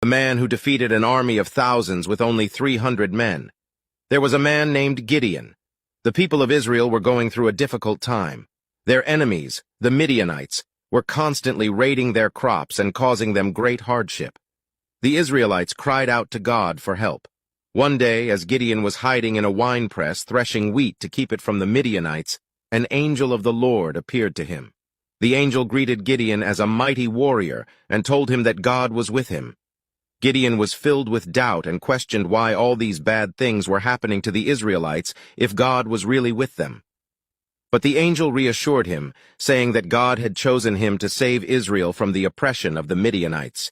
a man who defeated an army of thousands with only 300 men. There was a man named Gideon. The people of Israel were going through a difficult time. Their enemies, the Midianites, were constantly raiding their crops and causing them great hardship. The Israelites cried out to God for help. One day, as Gideon was hiding in a winepress threshing wheat to keep it from the Midianites, an angel of the Lord appeared to him. The angel greeted Gideon as a mighty warrior and told him that God was with him. Gideon was filled with doubt and questioned why all these bad things were happening to the Israelites if God was really with them. But the angel reassured him, saying that God had chosen him to save Israel from the oppression of the Midianites.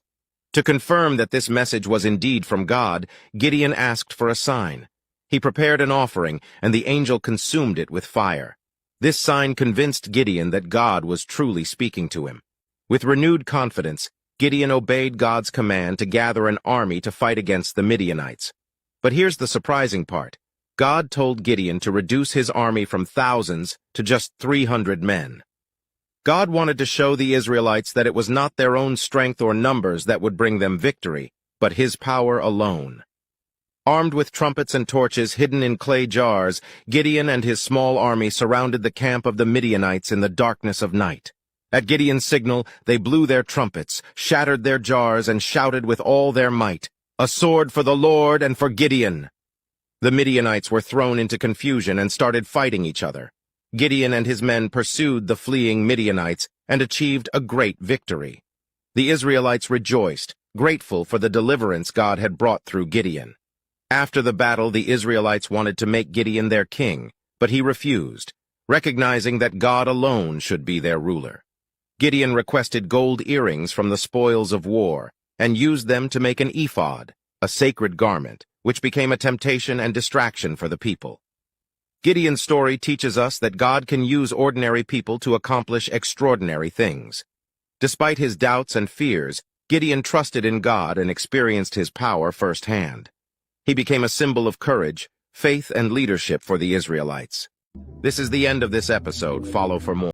To confirm that this message was indeed from God, Gideon asked for a sign. He prepared an offering, and the angel consumed it with fire. This sign convinced Gideon that God was truly speaking to him. With renewed confidence, Gideon obeyed God's command to gather an army to fight against the Midianites. But here's the surprising part. God told Gideon to reduce his army from thousands to just 300 men. God wanted to show the Israelites that it was not their own strength or numbers that would bring them victory, but his power alone. Armed with trumpets and torches hidden in clay jars, Gideon and his small army surrounded the camp of the Midianites in the darkness of night. At Gideon's signal, they blew their trumpets, shattered their jars, and shouted with all their might, "A sword for the Lord and for Gideon!" The Midianites were thrown into confusion and started fighting each other. Gideon and his men pursued the fleeing Midianites and achieved a great victory. The Israelites rejoiced, grateful for the deliverance God had brought through Gideon. After the battle, the Israelites wanted to make Gideon their king, but he refused, recognizing that God alone should be their ruler. Gideon requested gold earrings from the spoils of war and used them to make an ephod, a sacred garment, which became a temptation and distraction for the people. Gideon's story teaches us that God can use ordinary people to accomplish extraordinary things. Despite his doubts and fears, Gideon trusted in God and experienced his power firsthand. He became a symbol of courage, faith, and leadership for the Israelites. This is the end of this episode. Follow for more.